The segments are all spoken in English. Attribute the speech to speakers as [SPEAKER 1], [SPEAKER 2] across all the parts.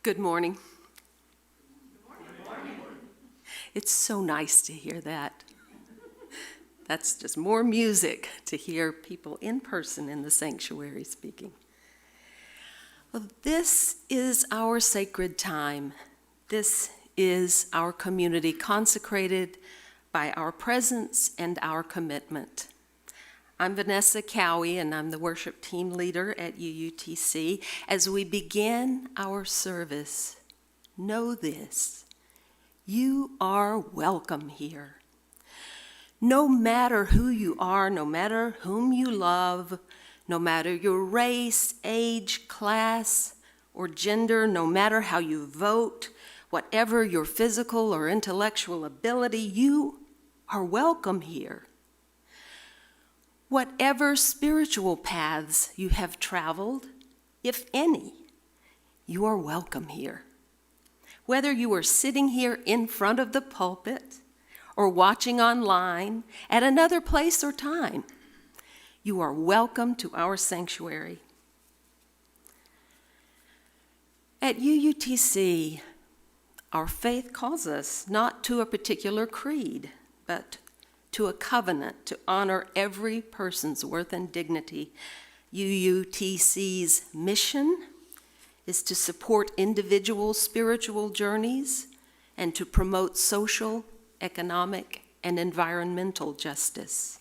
[SPEAKER 1] Good morning. Good morning. It's so nice to hear that. That's just more music to hear people in person in the sanctuary speaking. Well, this is our sacred time. This is our community consecrated by our presence and our commitment. I'm Vanessa Cowie, and I'm the worship team leader at UUTC. As we begin our service, know this: you are welcome here. No matter who you are, no matter whom you love, no matter your race, age, class, or gender, no matter how you vote, whatever your physical or intellectual ability, you are welcome here. Whatever spiritual paths you have traveled, if any, you are welcome here. Whether you are sitting here in front of the pulpit or watching online at another place or time, you are welcome to our sanctuary. At UUTC, our faith calls us not to a particular creed, but to a covenant to honor every person's worth and dignity. UUTC's mission is to support individual spiritual journeys and to promote social, economic, and environmental justice.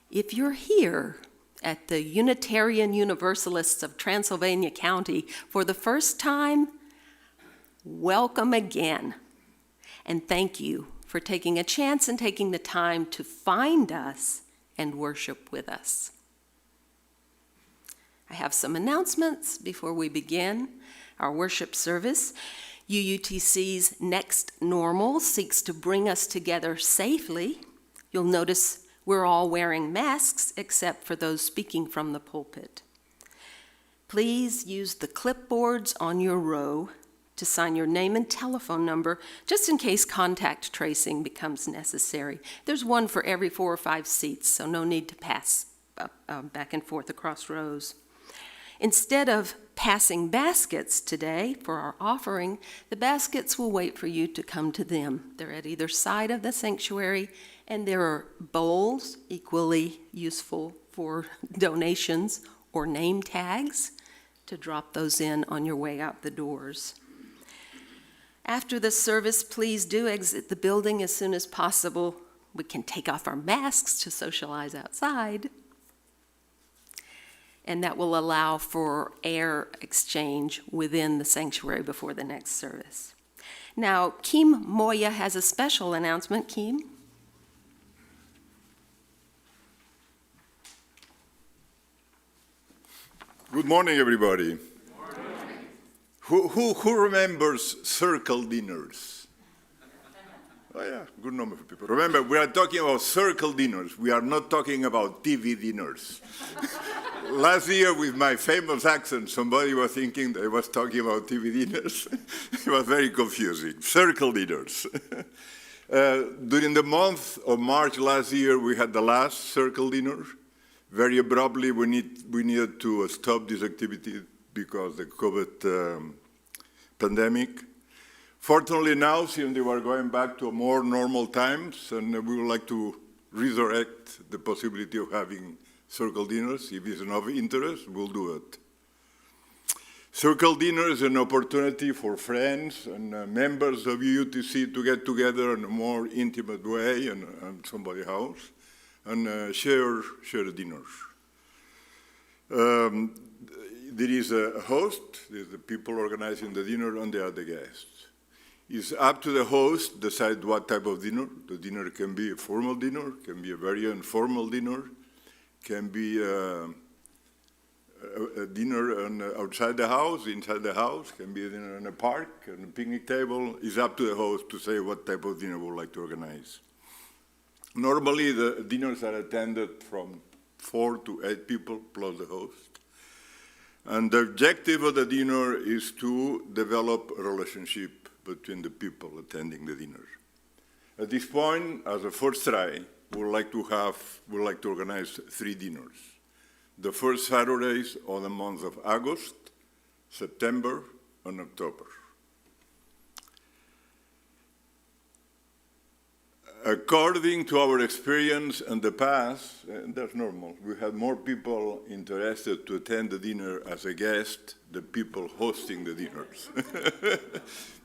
[SPEAKER 1] If you're here at the Unitarian Universalists of Transylvania County for the first time, welcome again, and thank you for taking a chance and taking the time to find us and worship with us. I have some announcements before we begin our worship service. UUTC's Next Normal seeks to bring us together safely. You'll notice we're all wearing masks except for those speaking from the pulpit. Please use the clipboards on your row to sign your name and telephone number, just in case contact tracing becomes necessary. There's one for every 4 or 5 seats, so no need to pass back and forth across rows. Instead of passing baskets today for our offering, the baskets will wait for you to come to them. They're at either side of the sanctuary, and there are bowls equally useful for donations or name tags to drop those in on your way out the doors. After the service, please do exit the building as soon as possible. We can take off our masks to socialize outside, and that will allow for air exchange within the sanctuary before the next service. Now, Kim Moya has a special announcement. Kim?
[SPEAKER 2] Good morning, everybody. Who remembers circle dinners? Oh yeah, good number of people. Remember, we are talking about circle dinners. We are not talking about TV dinners. Last year, with my famous accent, somebody was thinking that I was talking about TV dinners. It was very confusing. Circle dinners. During the month of March last year, we had the last circle dinner. Very abruptly, we needed to stop this activity because the COVID pandemic. Fortunately now, since we are going back to a more normal times, and we would like to resurrect the possibility of having circle dinners. If it's of interest, we'll do it. Circle dinner is an opportunity for friends and members of UUTC to get together in a more intimate way in somebody's house and share dinners. There is a host, there's the people organizing the dinner, and there are the guests. It's up to the host to decide what type of dinner. The dinner can be a formal dinner, can be a very informal dinner, can be a dinner outside the house, inside the house, can be a dinner in a park, on a picnic table. It's up to the host to say what type of dinner we would like to organize. Normally, the dinners are attended from 4 to 8 people plus the host. And the objective of the dinner is to develop a relationship between the people attending the dinner. At this point, as a first try, we'd like to organize 3 dinners. The first Saturdays of the month of August, September, and October. According to our experience in the past, and that's normal, we had more people interested to attend the dinner as a guest than people hosting the dinners.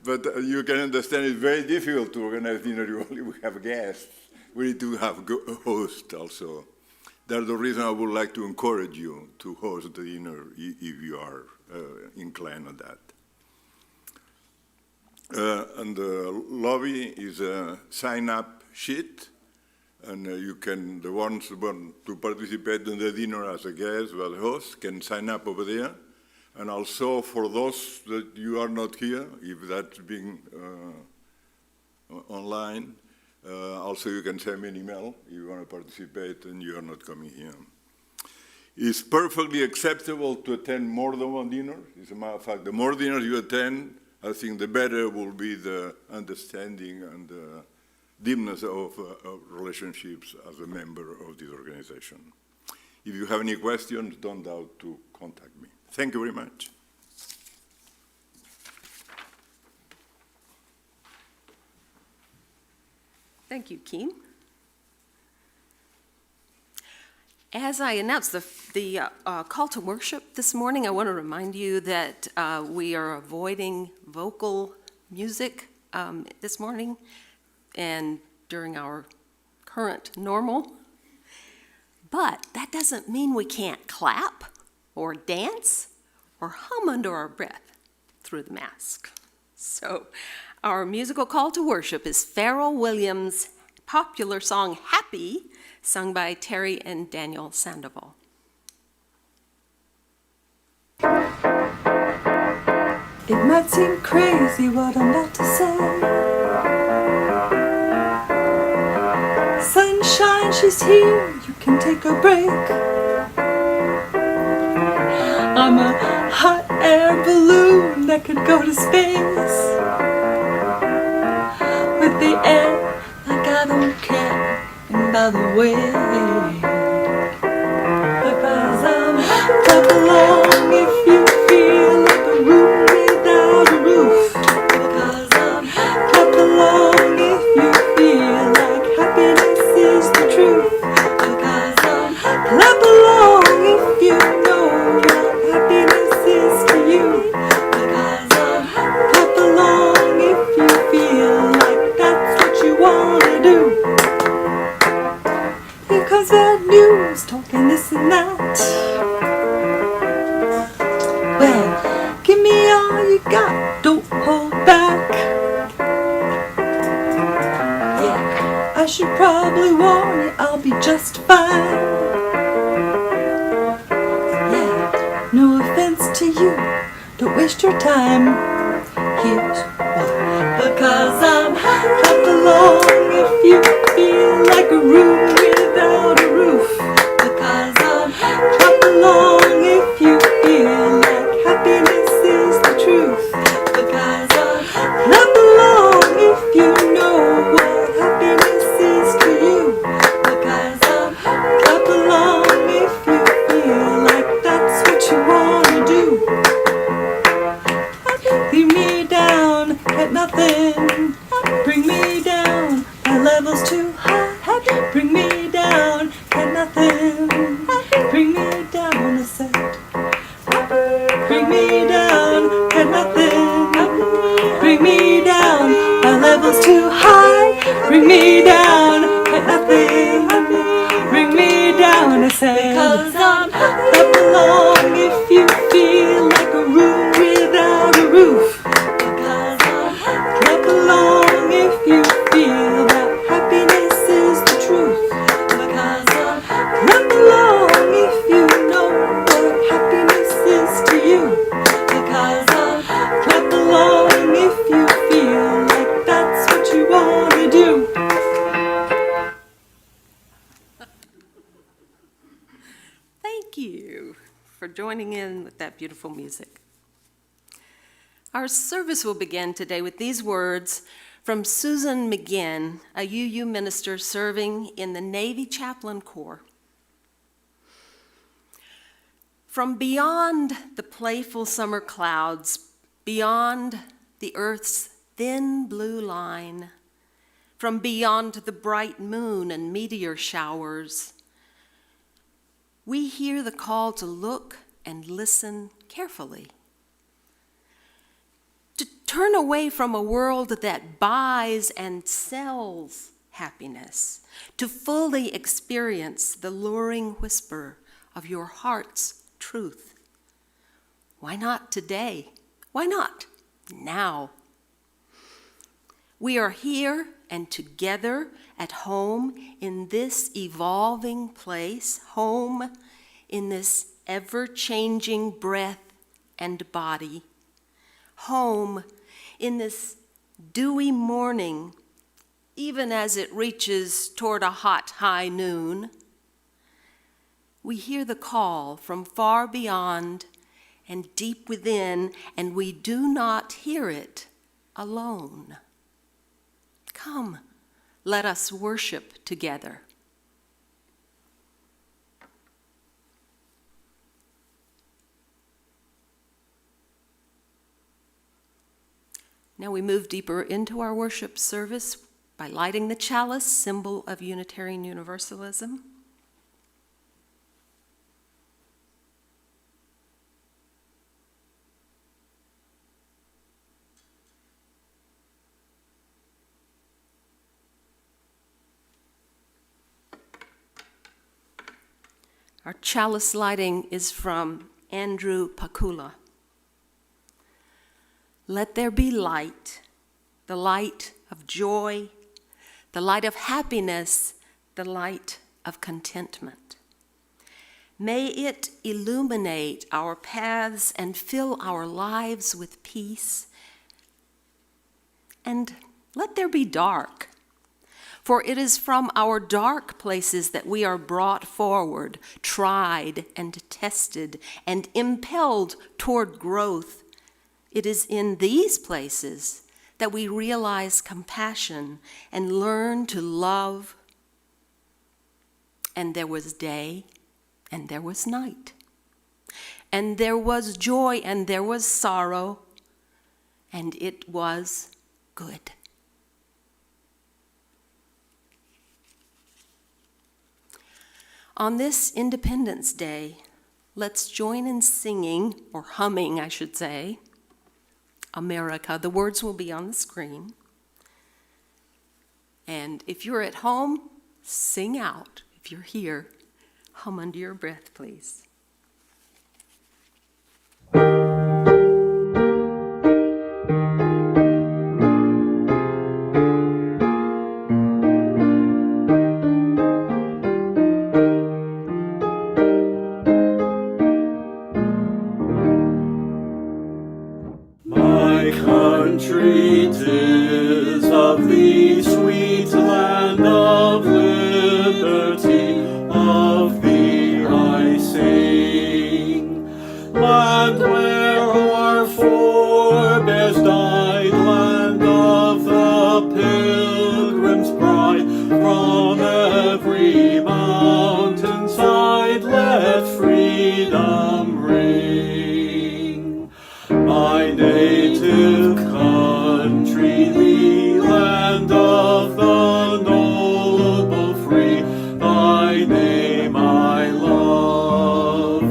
[SPEAKER 2] But you can understand it's very difficult to organize dinner if we have guests. We need to have a host also. That's the reason I would like to encourage you to host the dinner if you are inclined on that. And the lobby is a sign-up sheet, and you can, the ones who want to participate in the dinner as a guest or as a host can sign up over there. And also for those that you are not here, if that's being online, also you can send me an email if you want to participate and you are not coming here. It's perfectly acceptable to attend more than one dinner. As a matter of fact, the more dinners you attend, I think the better will be the understanding and the deepness of relationships as a member of this organization. If you have any questions, don't doubt to contact me. Thank you very much.
[SPEAKER 1] Thank you, Kim. As I announced the call to worship this morning, I want to remind you that we are avoiding vocal music this morning and during our current normal. But that doesn't mean we can't clap or dance or hum under our breath through the mask. So our musical call to worship is Pharrell Williams' popular song Happy, sung by Terry and Daniel Sandoval.
[SPEAKER 3] It might seem crazy what I'm about to say. Sunshine, she's here, you can take a break. I'm a hot air balloon that could go to space. With the air, like I don't care. And by the way, because I'm clap along if you feel like a room without a roof. Because I'm clap along if you feel like happiness is the truth. Because I'm clap along if you know what happiness is to you. Because I'm clap along if you feel like that's what you want to do. Because bad news, talking this and that. Well, give me all you got, don't hold back. Yeah, I should probably warn you, I'll be just fine. Yeah, no offense to you, don't waste your time. Here's why. Because I'm clap along if you feel like a room without a roof. Because I'm clap along if you feel like happiness is the truth. Because I'm clap along if you know what happiness is to you. Because I'm clap along if you feel like that's what you want to do. Leave me down at nothing. Bring me down, my level's too high. Bring me down at nothing. Bring me down, I said. Bring me down at nothing. Bring me down, my level's too high. Bring me down at nothing. Bring me down, I said. Because I'm clap along if you feel like a room without a roof. Because I'm clap along
[SPEAKER 1] joining in with that beautiful music. Our service will begin today with these words from Susan McGinn, a UU minister serving in the Navy Chaplain Corps. From beyond the playful summer clouds, beyond the earth's thin blue line, from beyond the bright moon and meteor showers, we hear the call to look and listen carefully. To turn away from a world that buys and sells happiness, to fully experience the luring whisper of your heart's truth. Why not today? Why not now? We are here and together at home in this evolving place, home in this ever-changing breath and body, home in this dewy morning, even as it reaches toward a hot high noon. We hear the call from far beyond and deep within, and we do not hear it alone. Come, let us worship together. Now we move deeper into our worship service by lighting the chalice, symbol of Unitarian Universalism. Our chalice lighting is from Andrew Pakula. Let there be light, the light of joy, the light of happiness, the light of contentment. May it illuminate our paths and fill our lives with peace. And let there be dark, for it is from our dark places that we are brought forward, tried and tested, and impelled toward growth. It is in these places that we realize compassion and learn to love. And there was day, and there was night. And there was joy, and there was sorrow, and it was good. On this Independence Day, let's join in singing, or humming, I should say, America. The words will be on the screen. And if you're at home, sing out. If you're here, hum under your breath, please.
[SPEAKER 4] Country 'tis of thee, sweet land of liberty, of thee I sing. Land where our forebears died, land of the Pilgrim's pride, from every mountainside let freedom ring. My native country, the land of the noble free, thy name I love.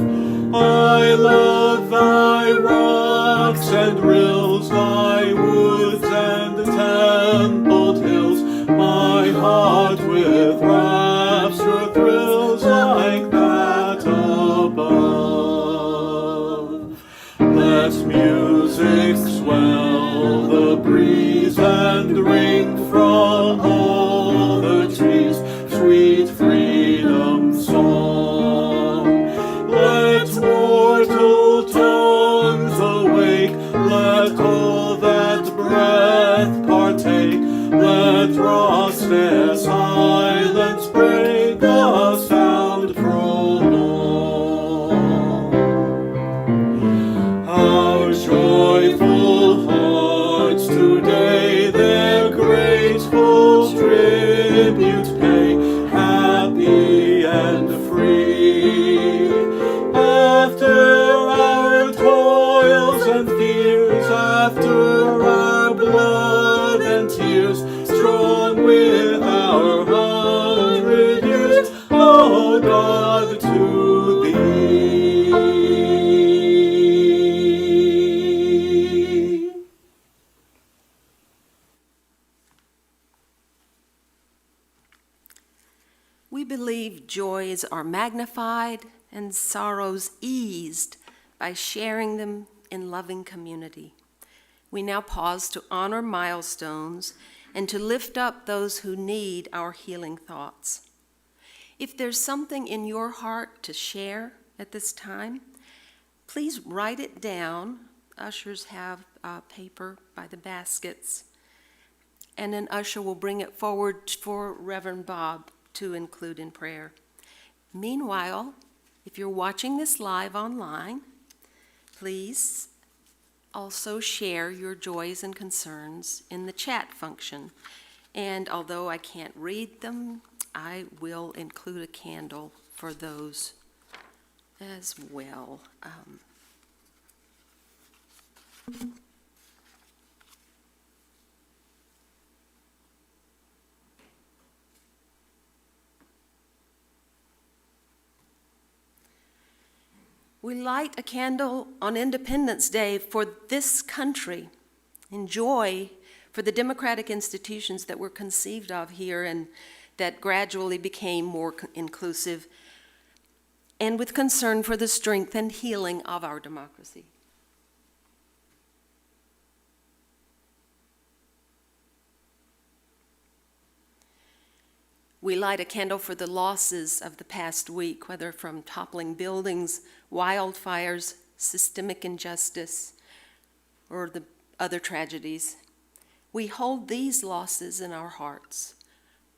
[SPEAKER 4] I love thy rocks and rills, thy woods and templed hills. My heart with rapture thrills like that above. Let music swell the breeze and ring from all the trees, sweet freedom song. Let mortal tongues awake, let all that breath partake, let rost's silence break, the sound prolong. and tears, strong with our 100 years, O God, to thee.
[SPEAKER 1] We believe joys are magnified and sorrows eased by sharing them in loving community. We now pause to honor milestones and to lift up those who need our healing thoughts. If there's something in your heart to share at this time, please write it down. Ushers have paper by the baskets, and an usher will bring it forward for Reverend Bob to include in prayer. Meanwhile, if you're watching this live online, please also share your joys and concerns in the chat function. And although I can't read them, I will include a candle for those as well. We light a candle on Independence Day for this country, in joy for the democratic institutions that were conceived of here and that gradually became more inclusive, and with concern for the strength and healing of our democracy. We light a candle for the losses of the past week, whether from toppling buildings, wildfires, systemic injustice, or the other tragedies. We hold these losses in our hearts,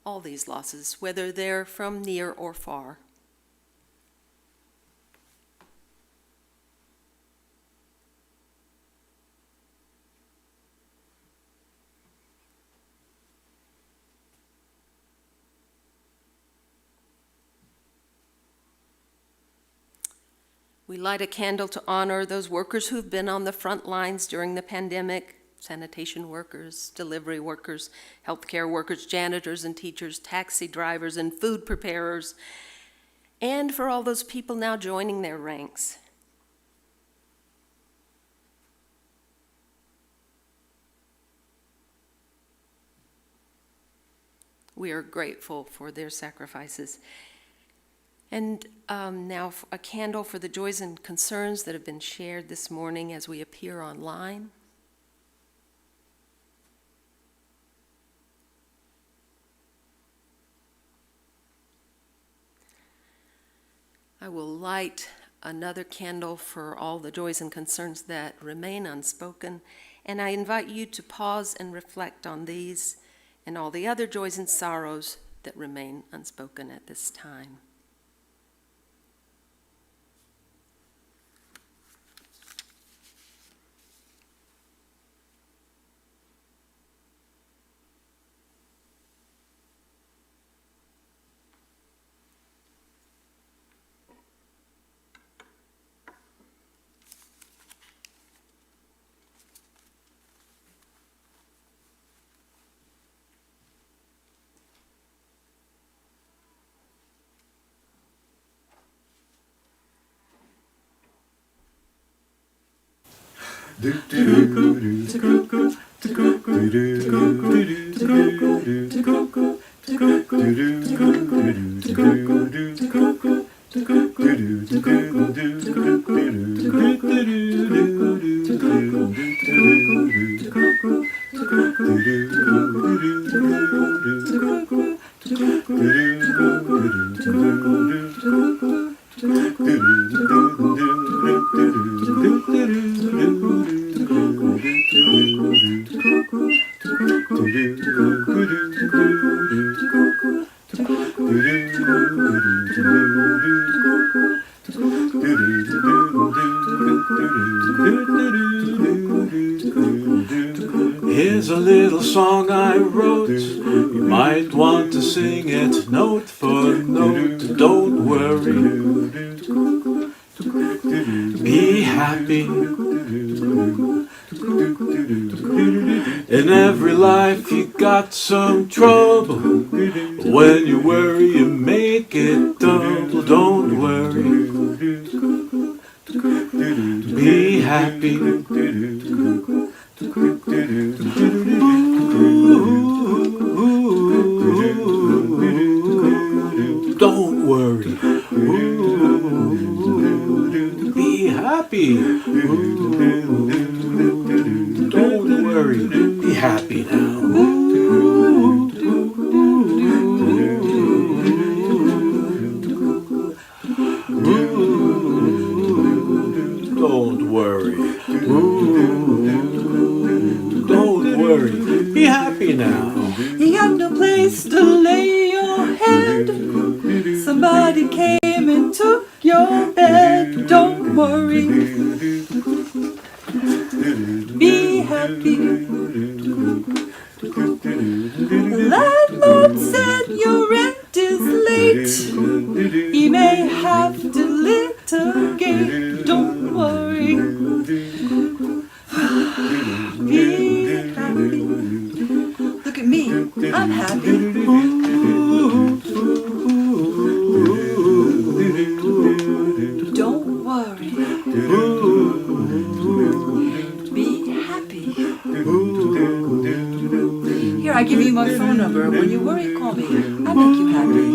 [SPEAKER 1] all these losses, whether they're from near or far. We light a candle to honor those workers who've been on the front lines during the pandemic: sanitation workers, delivery workers, healthcare workers, janitors and teachers, taxi drivers and food preparers, and for all those people now joining their ranks. We are grateful for their sacrifices. And now a candle for the joys and concerns that have been shared this morning as we appear online. I will light another candle for all the joys and concerns that remain unspoken, and I invite you to pause and reflect on these and all the other joys and sorrows that remain unspoken at this time.
[SPEAKER 4] Here's a little song I wrote. You might want to sing it note for note. Don't worry, be happy. In every life you got some trouble. When you worry, you make it double. Don't worry. Be happy. Don't worry. Be happy. Don't worry. Be happy now. Don't worry. Don't worry. Be happy now.
[SPEAKER 3] You got no place to lay your head. Somebody came and took your bed. Don't worry. Be happy. The landlord said your rent is late. He may have to litigate. Don't worry. Be happy. Look at me. I'm happy. Don't worry. Be happy. Here, I give you my phone number. When you worry, call me. I make you happy.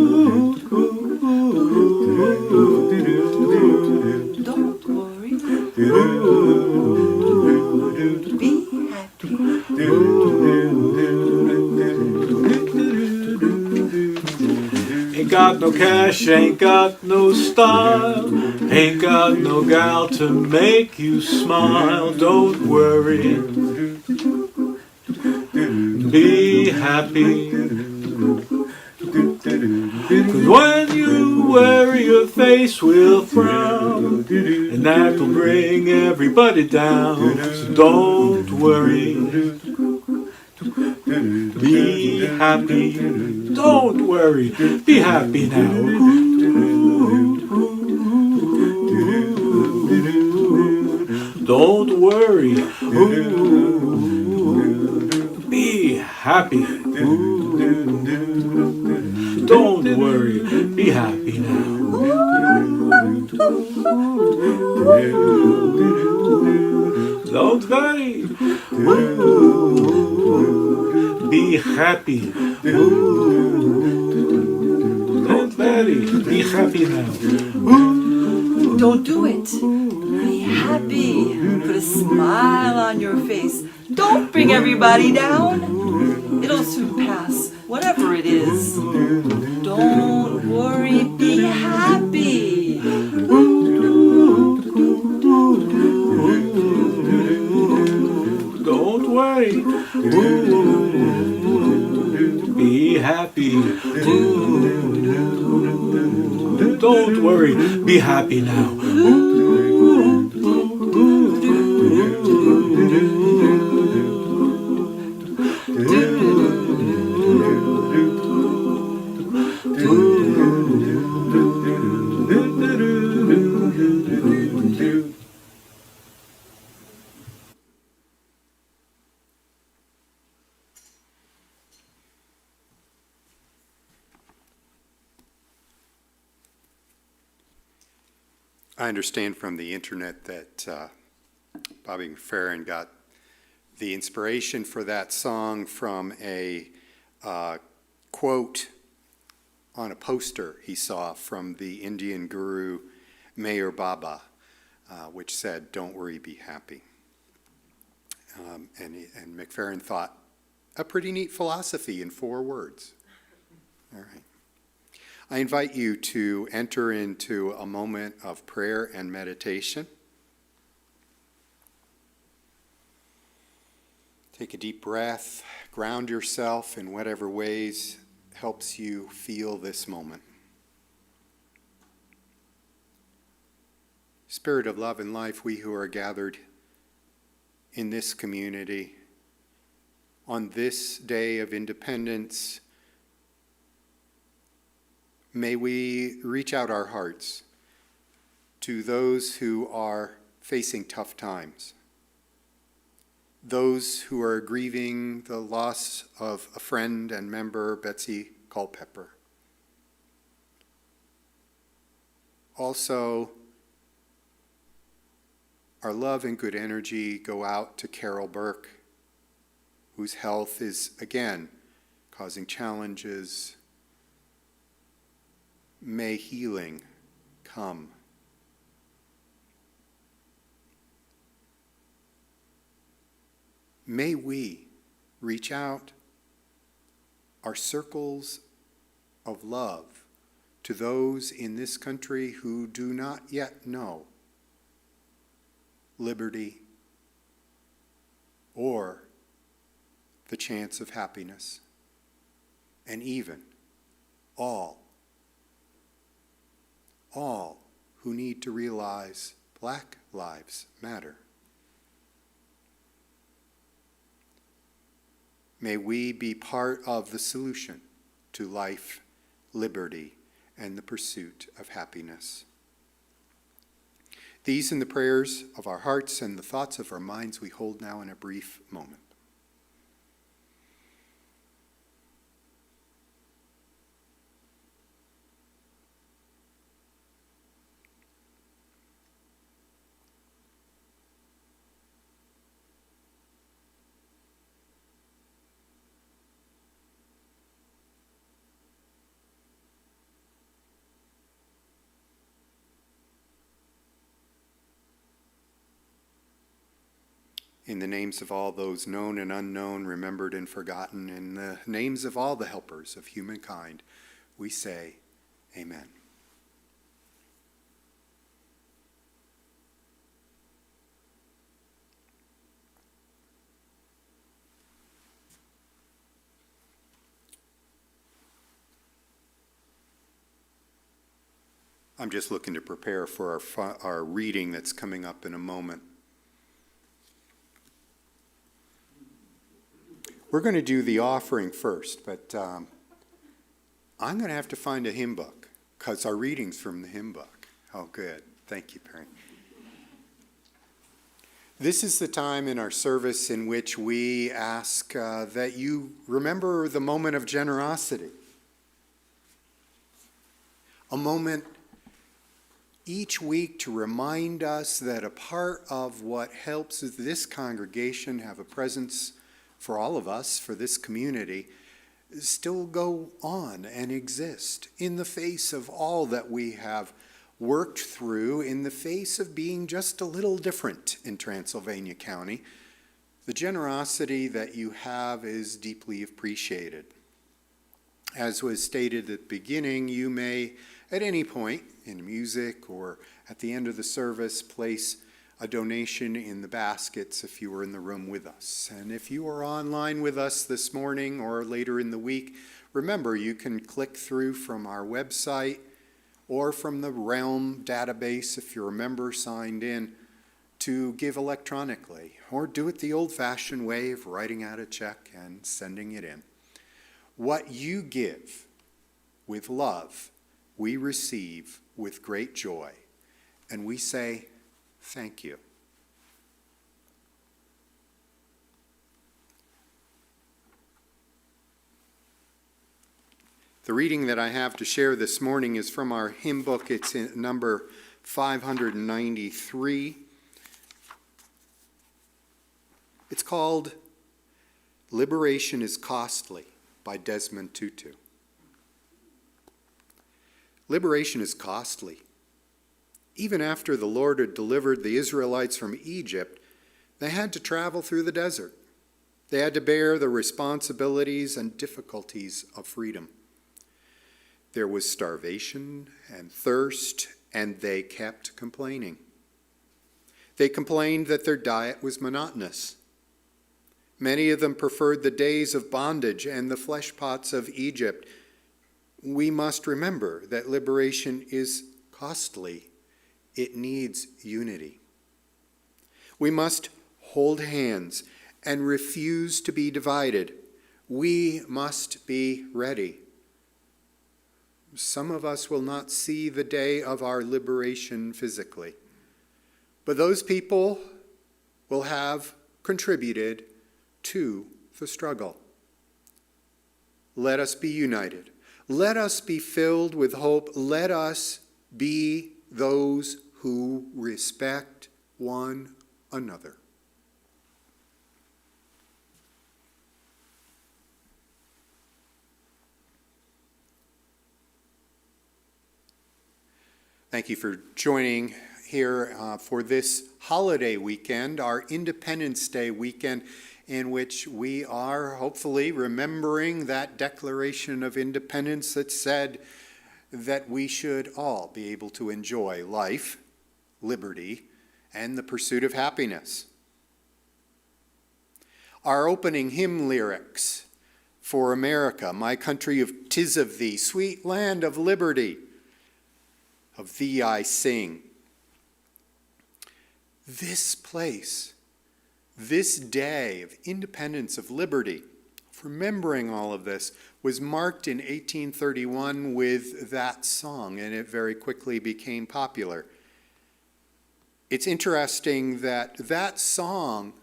[SPEAKER 3] Don't worry. Be happy.
[SPEAKER 4] Ain't got no cash, ain't got no style, ain't got no gal to make you smile. Don't worry. Be happy. 'Cause when you worry, your face will frown, and that will bring everybody down. So don't worry. Be happy. Don't worry. Be happy now. Don't worry. Be happy. Don't worry. Be happy now. Don't worry. Be happy. Don't worry. Be happy now.
[SPEAKER 3] Don't do it. Be happy. Put a smile on your face. Don't bring everybody down. It'll soon pass, whatever it is. Don't worry. Be happy.
[SPEAKER 4] Don't worry. Be happy. Don't worry. Be happy now.
[SPEAKER 5] I understand from the internet that Bobby McFerrin got the inspiration for that song from a quote on a poster he saw from the Indian guru Mayor Baba, which said, "Don't worry, be happy." And McFerrin thought, a pretty neat philosophy in 4 words. All right. I invite you to enter into a moment of prayer and meditation. Take a deep breath, ground yourself in whatever ways helps you feel this moment. Spirit of love and life, we who are gathered in this community on this day of independence, may we reach out our hearts to those who are facing tough times. those who are grieving the loss of a friend and member, Betsy Culpepper. Also, our love and good energy go out to Carol Burke, whose health is, again, causing challenges. May healing come. May we reach out our circles of love to those in this country who do not yet know liberty or the chance of happiness, and even all who need to realize Black lives matter. May we be part of the solution to life, liberty, and the pursuit of happiness. These and the prayers of our hearts and the thoughts of our minds we hold now in a brief moment. In the names of all those known and unknown, remembered and forgotten, in the names of all the helpers of humankind, we say, Amen. I'm just looking to prepare for our reading that's coming up in a moment. We're going to do the offering first, but I'm going to have to find a hymn book because our reading's from the hymn book. Oh, good. Thank you, Perry. This is the time in our service in which we ask that you remember the moment of generosity. A moment each week to remind us that a part of what helps this congregation have a presence for all of us, for this community, still go on and exist in the face of all that we have worked through, in the face of being just a little different in Transylvania County. The generosity that you have is deeply appreciated. As was stated at the beginning, you may at any point in music or at the end of the service place a donation in the baskets if you were in the room with us. And if you are online with us this morning or later in the week, remember you can click through from our website or from the Realm database if you're a member signed in to give electronically, or do it the old-fashioned way of writing out a check and sending it in. What you give with love, we receive with great joy, and we say, thank you. The reading that I have to share this morning is from our hymn book. It's in number 593. It's called Liberation is Costly by Desmond Tutu. Liberation is costly. Even after the Lord had delivered the Israelites from Egypt, they had to travel through the desert. They had to bear the responsibilities and difficulties of freedom. There was starvation and thirst, and they kept complaining. They complained that their diet was monotonous. Many of them preferred the days of bondage and the flesh pots of Egypt. We must remember that liberation is costly. It needs unity. We must hold hands and refuse to be divided. We must be ready. Some of us will not see the day of our liberation physically, but those people will have contributed to the struggle. Let us be united. Let us be filled with hope. Let us be those who respect one another. Thank you for joining here for this holiday weekend, our Independence Day weekend, in which we are hopefully remembering that Declaration of Independence that said that we should all be able to enjoy life, liberty, and the pursuit of happiness. Our opening hymn lyrics for America, my country of 'tis of thee, sweet land of liberty, of thee I sing. This place, this day of independence, of liberty, remembering all of this, was marked in 1831 with that song, and it very quickly became popular. It's interesting that that song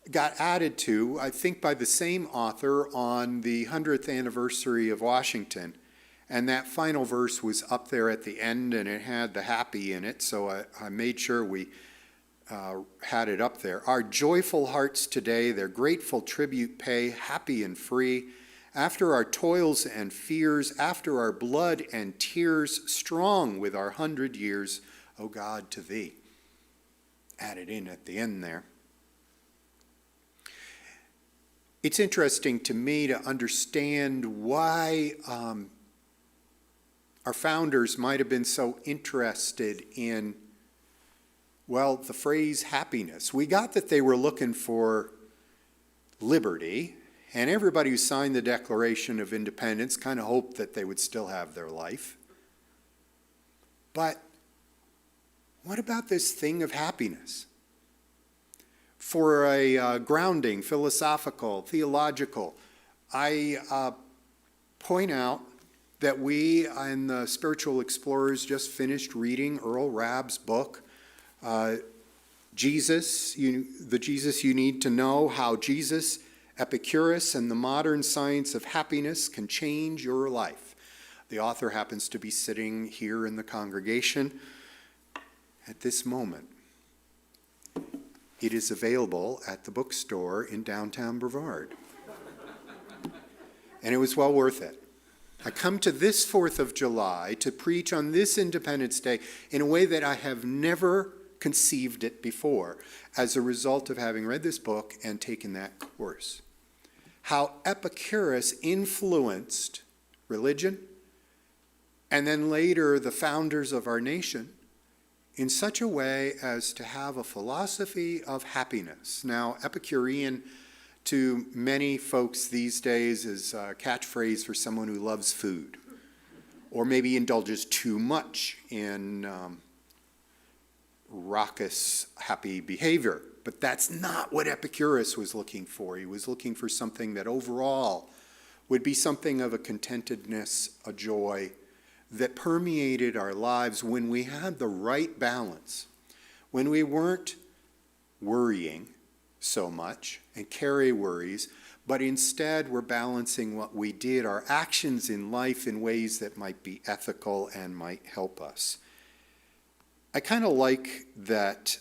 [SPEAKER 5] got added to, I think, by the same author on the 100th anniversary of Washington. And that final verse was up there at the end, and it had the happy in it, so I made sure we had it up there. Our joyful hearts today, their grateful tribute pay, happy and free. After our toils and fears, after our blood and tears, strong with our 100 years, O God, to thee. Added in at the end there. It's interesting to me to understand why our founders might have been so interested in, well, the phrase happiness. We got that they were looking for liberty, and everybody who signed the Declaration of Independence kind of hoped that they would still have their life. But what about this thing of happiness? For a grounding, philosophical, theological, I point out that we in the Spiritual Explorers just finished reading Earl Rabb's book, Jesus, the Jesus You Need to Know, How Jesus, Epicurus, and the Modern Science of Happiness Can Change Your Life. The author happens to be sitting here in the congregation at this moment. It is available at the bookstore in downtown Brevard. And it was well worth it. I come to this 4th of July to preach on this Independence Day in a way that I have never conceived it before, as a result of having read this book and taken that course. How Epicurus influenced religion, and then later the founders of our nation, in such a way as to have a philosophy of happiness. Now, Epicurean to many folks these days is a catchphrase for someone who loves food, or maybe indulges too much in raucous, happy behavior. But that's not what Epicurus was looking for. He was looking for something that overall would be something of a contentedness, a joy, that permeated our lives when we had the right balance, when we weren't worrying so much and carry worries, but instead we're balancing what we did, our actions in life, in ways that might be ethical and might help us. I kind of like that,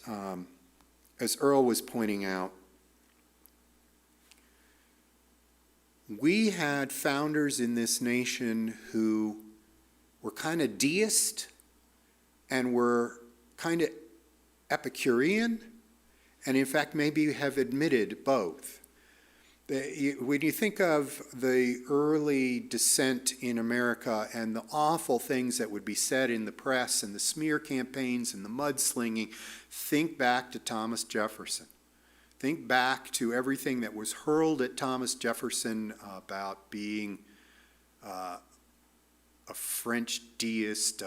[SPEAKER 5] as Earl was pointing out, we had founders in this nation who were kind of deist and were kind of Epicurean, and in fact maybe have admitted both. When you think of the early dissent in America and the awful things that would be said in the press and the smear campaigns and the mudslinging, think back to Thomas Jefferson. Think back to everything that was hurled at Thomas Jefferson about being a French deist,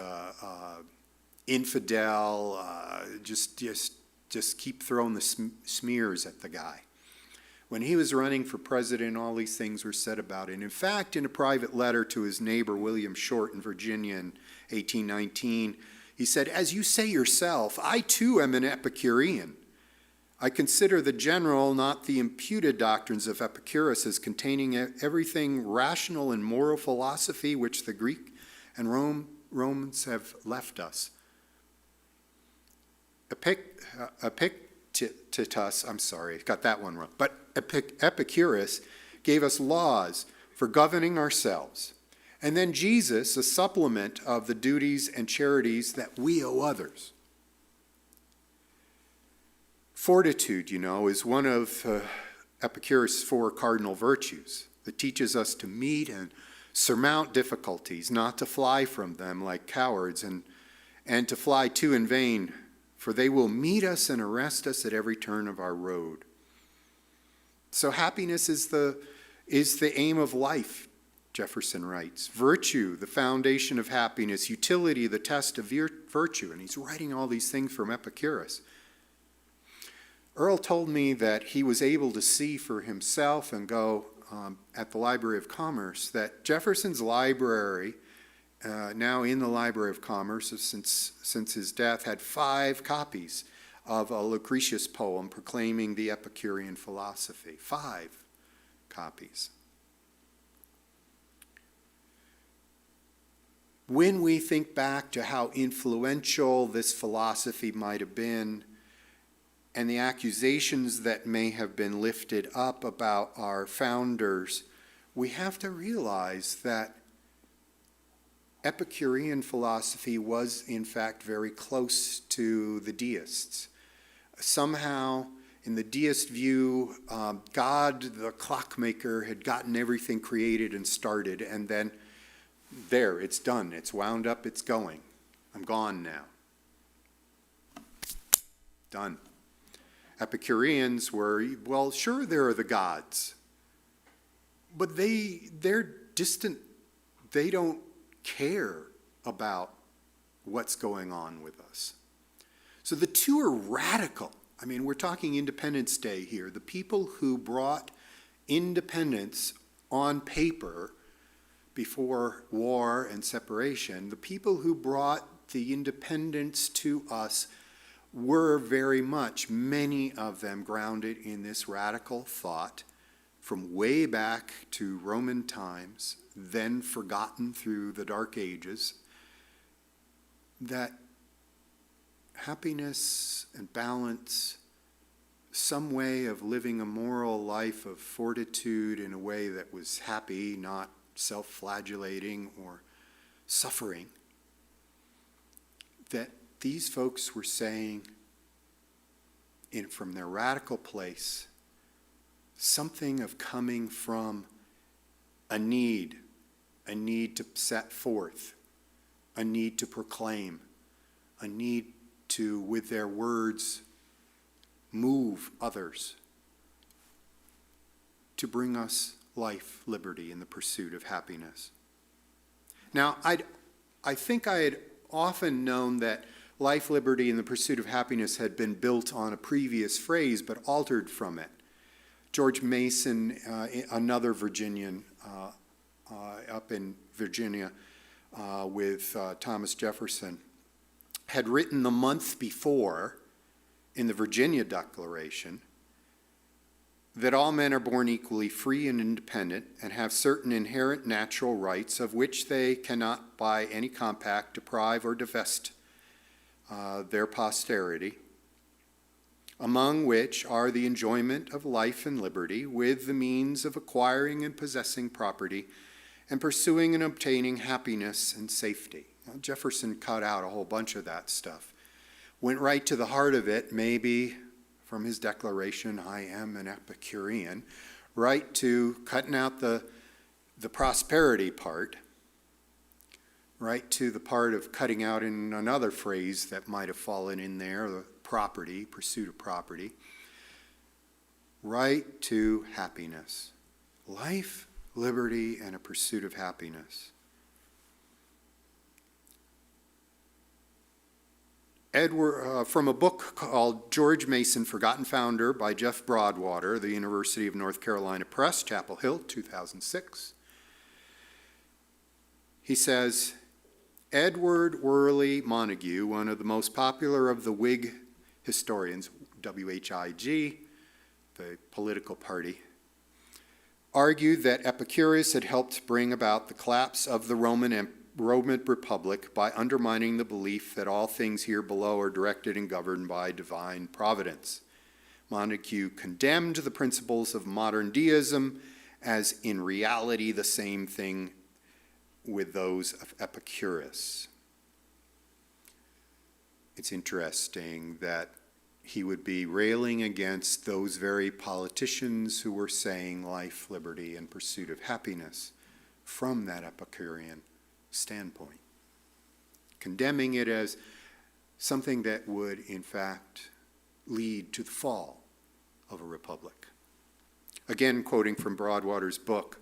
[SPEAKER 5] infidel, just keep throwing the smears at the guy. When he was running for president, all these things were said about it. And in fact, in a private letter to his neighbor, William Short, in Virginia in 1819, he said, "As you say yourself, I too am an Epicurean. I consider the general, not the imputed doctrines of Epicurus as containing everything rational and moral philosophy which the Greek and Romans have left us. Epictetus, I'm sorry, got that one wrong, but Epicurus gave us laws for governing ourselves. And then Jesus, a supplement of the duties and charities that we owe others. Fortitude, is one of Epicurus' 4 cardinal virtues that teaches us to meet and surmount difficulties, not to fly from them like cowards, and to fly too in vain, for they will meet us and arrest us at every turn of our road. So happiness is the aim of life, Jefferson writes. Virtue, the foundation of happiness. Utility, the test of virtue. And he's writing all these things from Epicurus. Earl told me that he was able to see for himself and go at the Library of Commerce that Jefferson's library, now in the Library of Commerce since his death, had 5 copies of a Lucretius poem proclaiming the Epicurean philosophy. 5 copies. When we think back to how influential this philosophy might have been, and the accusations that may have been lifted up about our founders, we have to realize that Epicurean philosophy was, in fact, very close to the deists. Somehow, in the deist view, God, the clockmaker, had gotten everything created and started, and then there, it's done, it's wound up, it's going. I'm gone now. Done. Epicureans were, well, sure, there are the gods, but they're distant. They don't care about what's going on with us. So the two are radical. I mean, we're talking Independence Day here. The people who brought independence on paper before war and separation, the people who brought the independence to us were very much, many of them, grounded in this radical thought from way back to Roman times, then forgotten through the Dark Ages, that happiness and balance, some way of living a moral life of fortitude in a way that was happy, not self-flagellating or suffering, that these folks were saying, from their radical place, something of coming from a need to set forth, a need to proclaim, a need to, with their words, move others, to bring us life, liberty, and the pursuit of happiness. Now, I think I had often known that life, liberty, and the pursuit of happiness had been built on a previous phrase, but altered from it. George Mason, another Virginian up in Virginia with Thomas Jefferson, had written the month before in the Virginia Declaration that all men are born equally free and independent and have certain inherent natural rights of which they cannot by any compact deprive or divest their posterity, among which are the enjoyment of life and liberty with the means of acquiring and possessing property and pursuing and obtaining happiness and safety. Now, Jefferson cut out a whole bunch of that stuff. Went right to the heart of it, maybe from his declaration, I am an Epicurean, right to cutting out the prosperity part, right to the part of cutting out in another phrase that might have fallen in there, the property, pursuit of property, right to happiness. Life, liberty, and a pursuit of happiness. From a book called George Mason, Forgotten Founder by Jeff Broadwater, the University of North Carolina Press, Chapel Hill, 2006. He says, Edward Worley Montague, one of the most popular of the Whig historians, WHIG, the political party, argued that Epicurus had helped bring about the collapse of the Roman Republic by undermining the belief that all things here below are directed and governed by divine providence. Montague condemned the principles of modern deism as in reality the same thing with those of Epicurus. It's interesting that he would be railing against those very politicians who were saying life, liberty, and pursuit of happiness from that Epicurean standpoint, condemning it as something that would, in fact, lead to the fall of a republic. Again, quoting from Broadwater's book,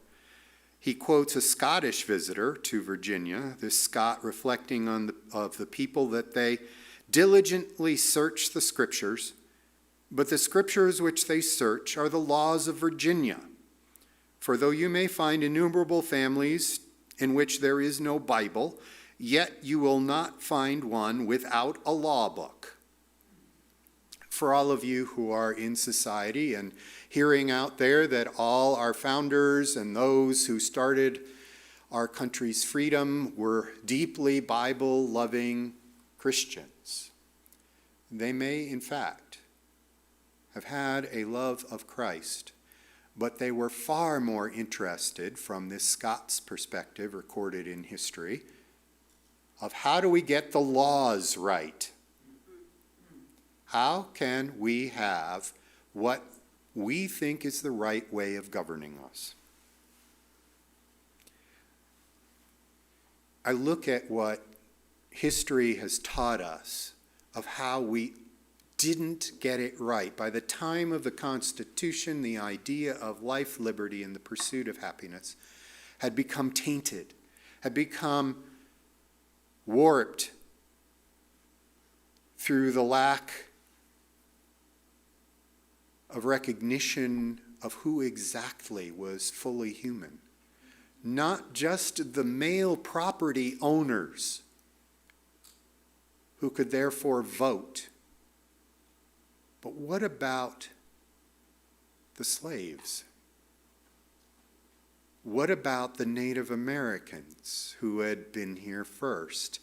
[SPEAKER 5] he quotes a Scottish visitor to Virginia, this Scot reflecting on the people that they diligently search the scriptures, but the scriptures which they search are the laws of Virginia. For though you may find innumerable families in which there is no Bible, yet you will not find one without a law book. For all of you who are in society and hearing out there that all our founders and those who started our country's freedom were deeply Bible-loving Christians, they may, in fact, have had a love of Christ, but they were far more interested, from this Scots perspective recorded in history, of how do we get the laws right? How can we have what we think is the right way of governing us? I look at what history has taught us of how we didn't get it right. By the time of the Constitution, the idea of life, liberty, and the pursuit of happiness had become tainted, had become warped through the lack of recognition of who exactly was fully human. Not just the male property owners who could therefore vote, but what about the slaves? What about the Native Americans who had been here first?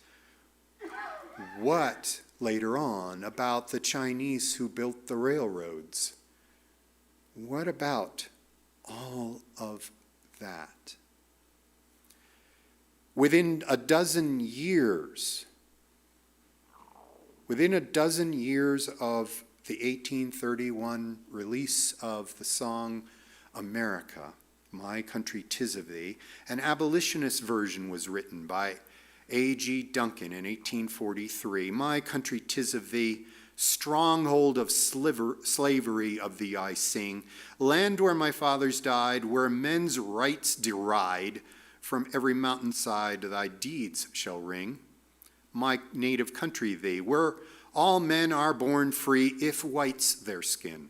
[SPEAKER 5] What, later on, about the Chinese who built the railroads? What about all of that? Within a dozen years of the 1831 release of the song America, My Country 'Tis of Thee, an abolitionist version was written by A.G. Duncan in 1843. My country 'tis of thee, stronghold of slavery of thee I sing, land where my fathers died, where men's rights deride, from every mountainside thy deeds shall ring. My native country thee, where all men are born free, if white's their skin.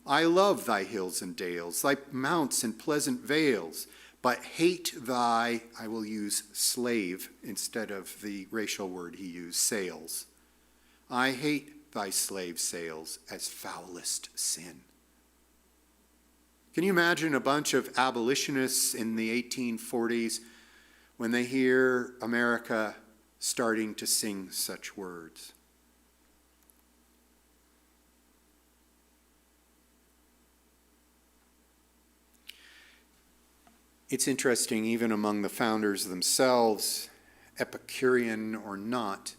[SPEAKER 5] I love thy hills and dales, thy mounts and pleasant vales, but hate thy, I will use slave instead of the racial word he used, sails. I hate thy slave sails as foulest sin. Can you imagine a bunch of abolitionists in the 1840s when they hear America starting to sing such words? It's interesting, even among the founders themselves, Epicurean or not,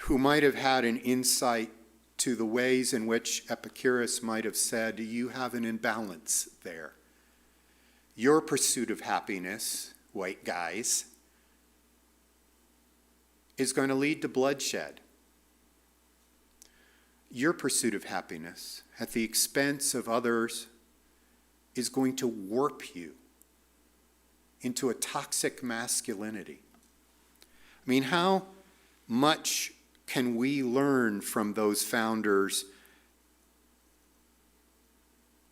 [SPEAKER 5] who might have had an insight to the ways in which Epicurus might have said, you have an imbalance there. Your pursuit of happiness, white guys, is going to lead to bloodshed. Your pursuit of happiness at the expense of others is going to warp you into a toxic masculinity. I mean, how much can we learn from those founders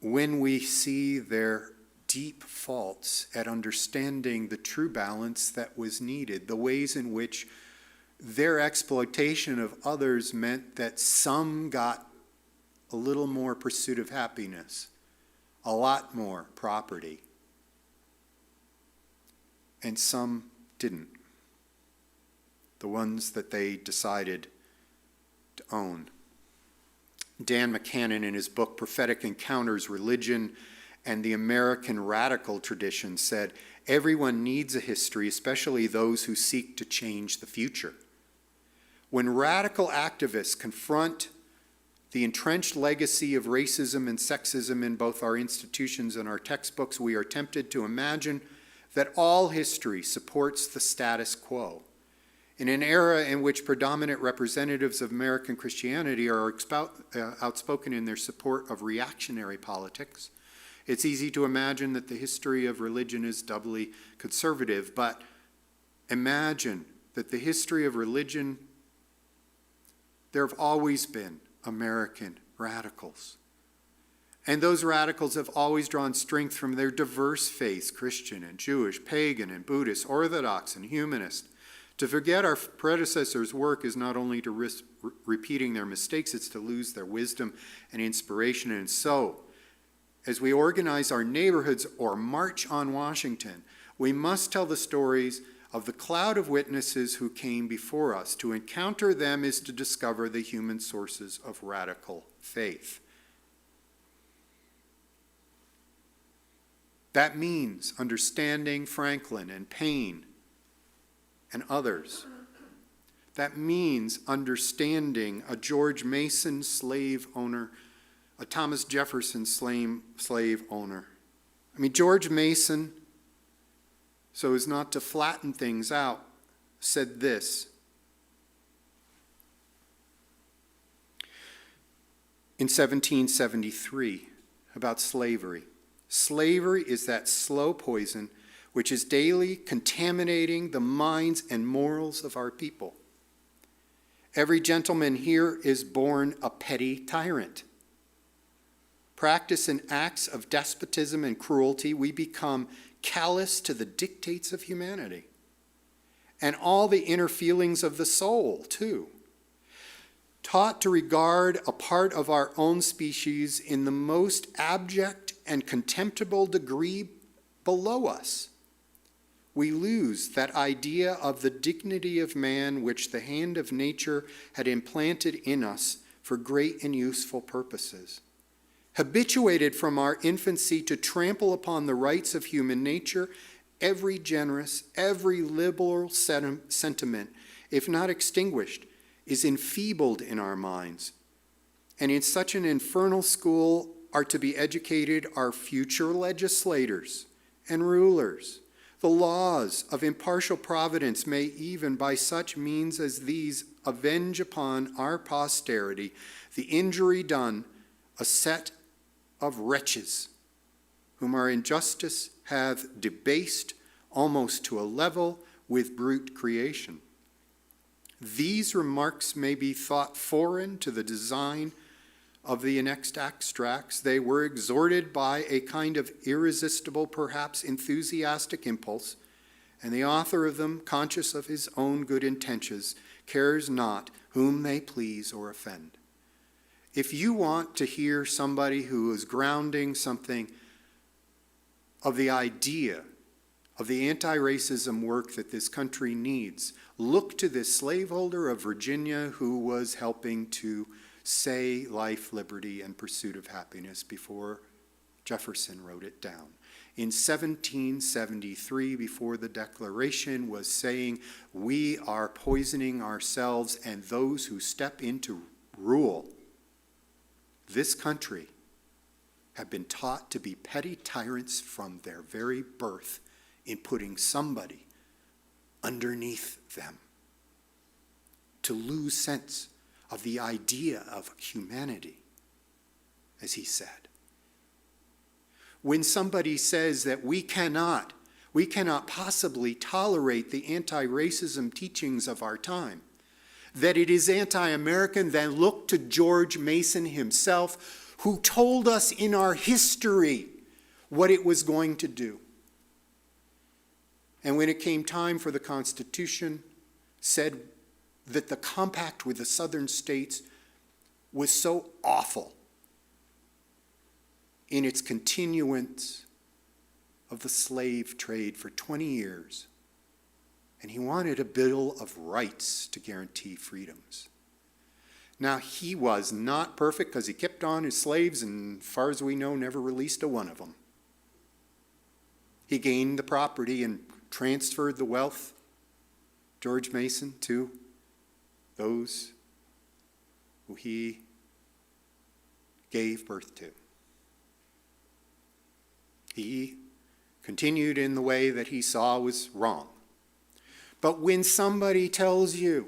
[SPEAKER 5] when we see their deep faults at understanding the true balance that was needed, the ways in which their exploitation of others meant that some got a little more pursuit of happiness, a lot more property, and some didn't. The ones that they decided to own. Dan McCannon, in his book Prophetic Encounters, Religion and the American Radical Tradition, said, "Everyone needs a history, especially those who seek to change the future. When radical activists confront the entrenched legacy of racism and sexism in both our institutions and our textbooks, we are tempted to imagine that all history supports the status quo. In an era in which predominant representatives of American Christianity are outspoken in their support of reactionary politics, it's easy to imagine that the history of religion is doubly conservative, but imagine that the history of religion, there have always been American radicals. And those radicals have always drawn strength from their diverse faiths, Christian and Jewish, pagan and Buddhist, Orthodox and humanist. To forget our predecessors' work is not only to risk repeating their mistakes, it's to lose their wisdom and inspiration. And so, as we organize our neighborhoods or march on Washington, we must tell the stories of the cloud of witnesses who came before us. To encounter them is to discover the human sources of radical faith. That means understanding Franklin and Paine and others. That means understanding a George Mason slave owner, a Thomas Jefferson slave owner. George Mason, so as not to flatten things out, said this. In 1773, about slavery. Slavery is that slow poison which is daily contaminating the minds and morals of our people. Every gentleman here is born a petty tyrant. Practice in acts of despotism and cruelty, we become callous to the dictates of humanity and all the inner feelings of the soul, too. Taught to regard a part of our own species in the most abject and contemptible degree below us, we lose that idea of the dignity of man which the hand of nature had implanted in us for great and useful purposes. Habituated from our infancy to trample upon the rights of human nature, every generous, every liberal sentiment, if not extinguished, is enfeebled in our minds. And in such an infernal school are to be educated our future legislators and rulers. The laws of impartial providence may even by such means as these avenge upon our posterity the injury done a set of wretches whom our injustice hath debased almost to a level with brute creation. These remarks may be thought foreign to the design of the annexed extracts. They were exhorted by a kind of irresistible, perhaps enthusiastic impulse, and the author of them, conscious of his own good intentions, cares not whom they please or offend. If you want to hear somebody who is grounding something of the idea of the anti-racism work that this country needs, look to this slaveholder of Virginia who was helping to say life, liberty, and pursuit of happiness before Jefferson wrote it down. In 1773, before the Declaration, was saying, we are poisoning ourselves and those who step in to rule this country have been taught to be petty tyrants from their very birth in putting somebody underneath them. To lose sense of the idea of humanity, as he said. When somebody says that we cannot possibly tolerate the anti-racism teachings of our time, that it is anti-American, then look to George Mason himself, who told us in our history what it was going to do. And when it came time for the Constitution, said that the compact with the southern states was so awful in its continuance of the slave trade for 20 years. And he wanted a Bill of Rights to guarantee freedoms. Now, he was not perfect because he kept on his slaves and, as far as we know, never released a one of them. He gained the property and transferred the wealth, George Mason, to those who he gave birth to. He continued in the way that he saw was wrong. But when somebody tells you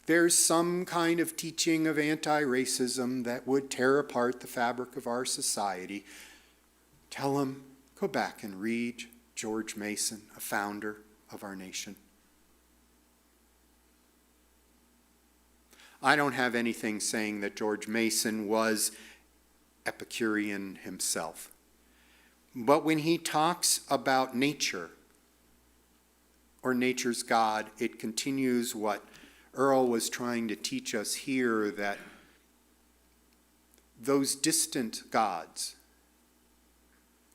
[SPEAKER 5] there's some kind of teaching of anti-racism that would tear apart the fabric of our society, tell them, go back and read George Mason, a founder of our nation. I don't have anything saying that George Mason was Epicurean himself. But when he talks about nature or nature's God, it continues what Earl was trying to teach us here, that those distant gods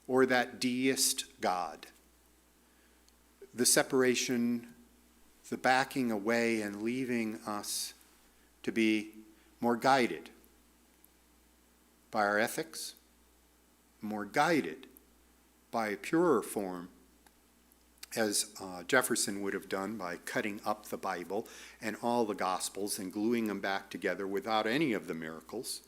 [SPEAKER 5] or that deist God, the separation, the backing away and leaving us to be more guided by our ethics, more guided by a purer form, as Jefferson would have done by cutting up the Bible and all the Gospels and gluing them back together without any of the miracles.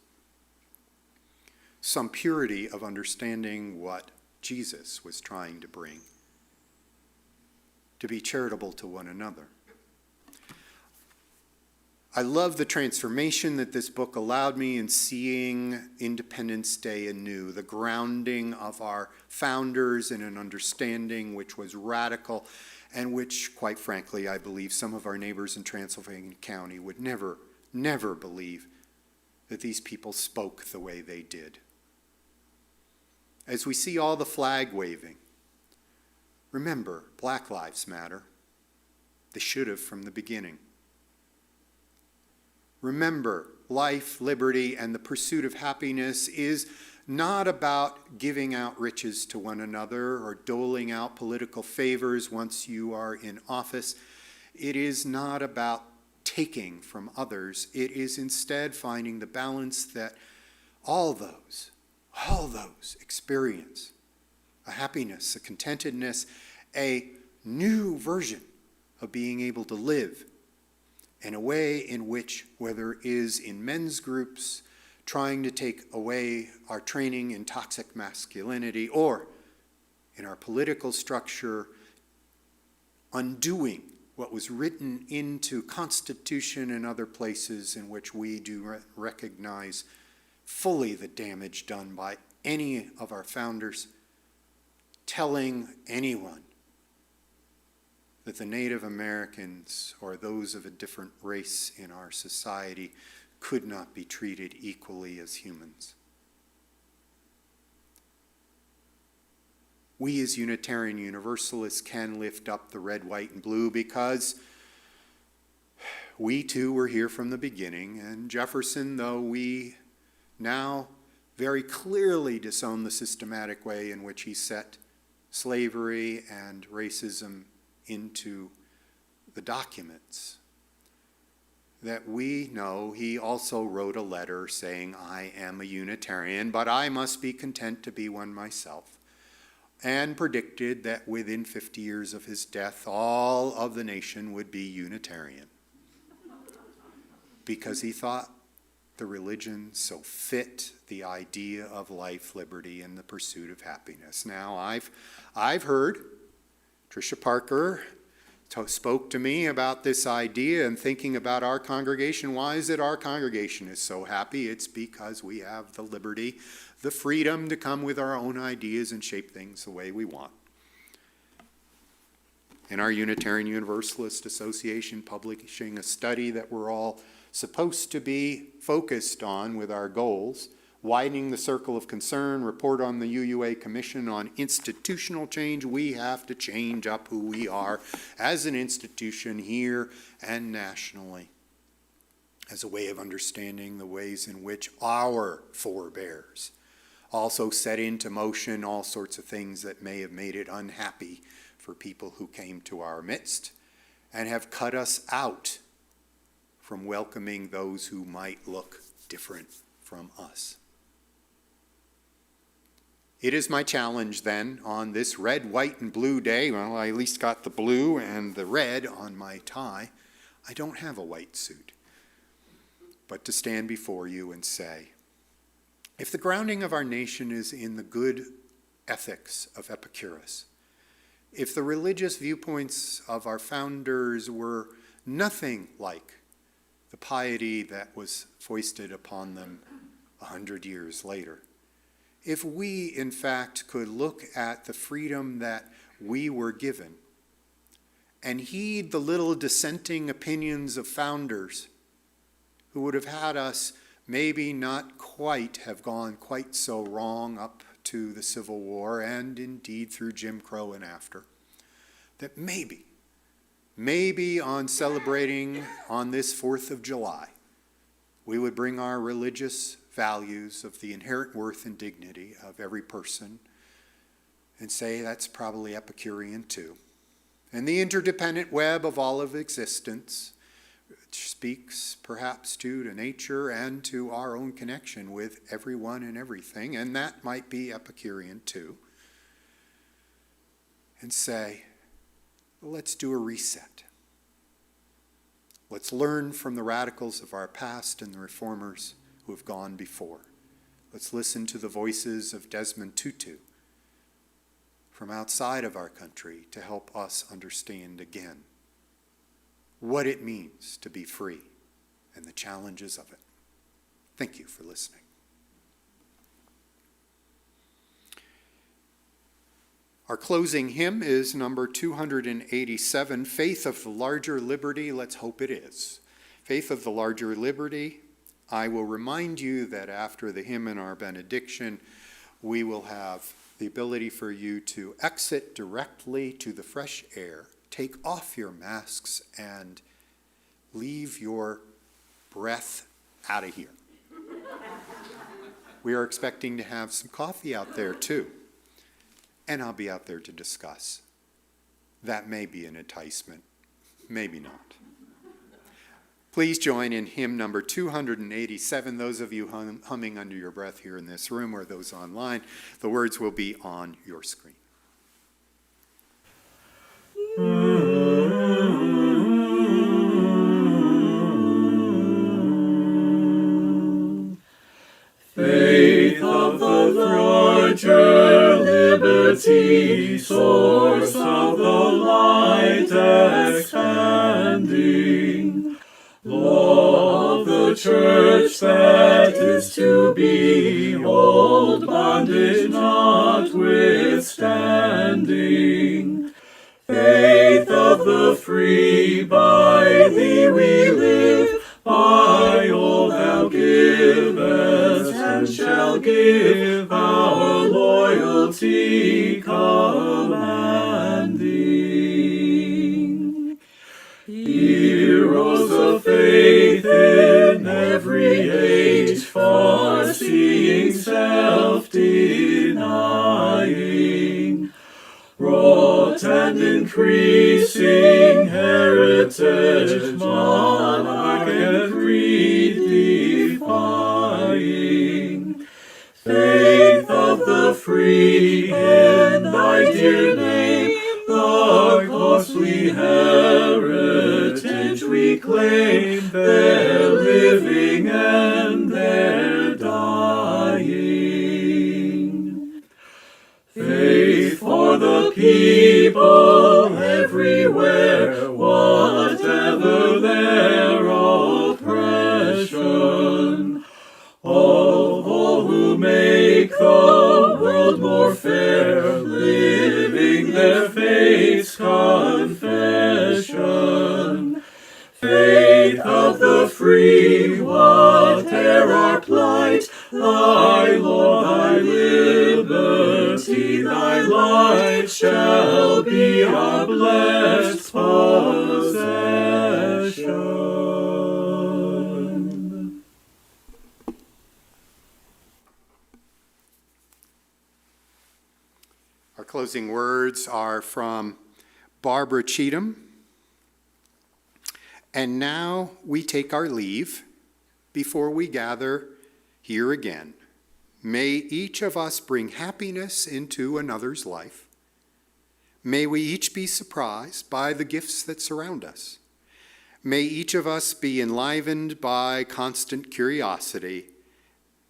[SPEAKER 5] Some purity of understanding what Jesus was trying to bring, to be charitable to one another. I love the transformation that this book allowed me in seeing Independence Day anew, the grounding of our founders in an understanding which was radical and which, quite frankly, I believe some of our neighbors in Transylvania County would never believe that these people spoke the way they did. As we see all the flag waving, remember, Black Lives Matter. They should have from the beginning. Remember, life, liberty, and the pursuit of happiness is not about giving out riches to one another or doling out political favors once you are in office. It is not about taking from others. It is instead finding the balance that all those experience a happiness, a contentedness, a new version of being able to live in a way in which, whether it is in men's groups, trying to take away our training in toxic masculinity, or in our political structure, undoing what was written into Constitution and other places in which we do recognize fully the damage done by any of our founders, telling anyone that the Native Americans or those of a different race in our society could not be treated equally as humans. We as Unitarian Universalists can lift up the red, white, and blue because we too were here from the beginning, and Jefferson, though we now very clearly disown the systematic way in which he set slavery and racism into the documents, that we know he also wrote a letter saying, I am a Unitarian, but I must be content to be one myself, and predicted that within 50 years of his death, all of the nation would be Unitarian, because he thought the religion so fit the idea of life, liberty, and the pursuit of happiness. Now, I've heard Tricia Parker spoke to me about this idea and thinking about our congregation. Why is it our congregation is so happy? It's because we have the liberty, the freedom to come with our own ideas and shape things the way we want. And our Unitarian Universalist Association publishing a study that we're all supposed to be focused on with our goals widening the circle of concern, report on the UUA Commission on institutional change. We have to change up who we are as an institution here and nationally as a way of understanding the ways in which our forebears also set into motion all sorts of things that may have made it unhappy for people who came to our midst and have cut us out from welcoming those who might look different from us. It is my challenge then on this red, white, and blue day. Well, I at least got the blue and the red on my tie. I don't have a white suit. But to stand before you and say, if the grounding of our nation is in the good ethics of Epicurus, if the religious viewpoints of our founders were nothing like the piety that was foisted upon them 100 years later, if we, in fact, could look at the freedom that we were given and heed the little dissenting opinions of founders who would have had us maybe not quite have gone quite so wrong up to the Civil War and indeed through Jim Crow and after, that maybe on celebrating on this 4th of July, we would bring our religious values of the inherent worth and dignity of every person and say that's probably Epicurean too. And the interdependent web of all of existence, which speaks perhaps to nature and to our own connection with everyone and everything, and that might be Epicurean too. And say, well, let's do a reset. Let's learn from the radicals of our past and the reformers who have gone before. Let's listen to the voices of Desmond Tutu from outside of our country to help us understand again what it means to be free and the challenges of it. Thank you for listening. Our closing hymn is number 287, Faith of the Larger Liberty. Let's hope it is. Faith of the Larger Liberty. I will remind you that after the hymn and our benediction, we will have the ability for you to exit directly to the fresh air, take off your masks, and leave your breath out of here. We are expecting to have some coffee out there too, and I'll be out there to discuss. That may be an enticement, maybe not. Please join in hymn number 287. Those of you humming under your breath here in this room or those online, the words will be on your screen.
[SPEAKER 4] Faith of the larger liberty, source of the light expanding, law of the church that is to be, old bondage notwithstanding. Faith of the free, by thee we live, by all thou givest, and shall give our loyalty commanding. Heroes of faith in every age, far-seeing, self-denying, wrought and increasing heritage, monarch and creed defying. Faith of the free, in thy dear name, the costly heritage we claim, their living and their dying. Faith for the people everywhere, whatever their oppression, of all who make the world more fair, living their faith's confession. Faith of the free, whate'er our plight, thy light shall be our blessed possession.
[SPEAKER 5] Our closing words are from Barbara Cheatham. And now we take our leave before we gather here again. May each of us bring happiness into another's life. May we each be surprised by the gifts that surround us. May each of us be enlivened by constant curiosity.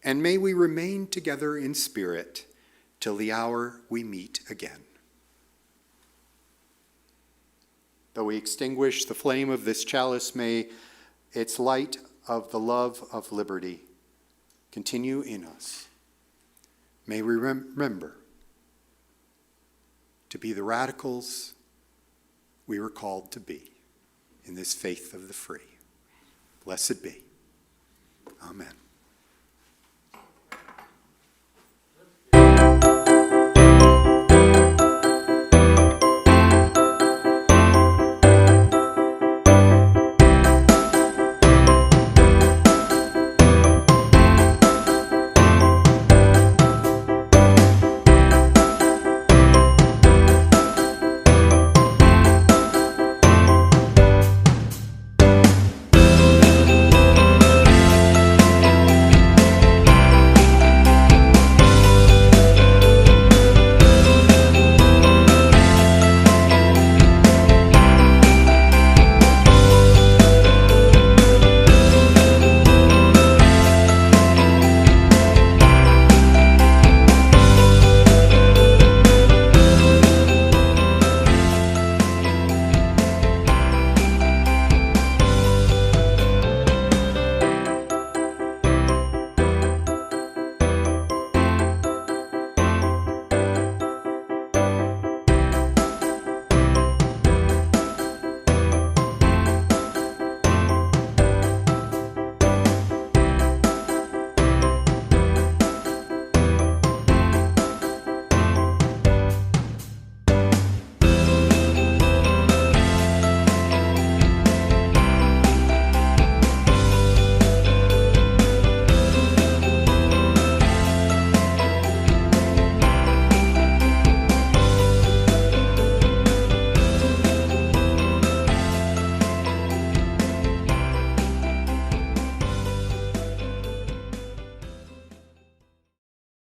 [SPEAKER 5] And may we remain together in spirit till the hour we meet again. Though we extinguish the flame of this chalice, may its light of the love of liberty continue in us. May we remember to be the radicals we were called to be in this faith of the free. Blessed be. Amen.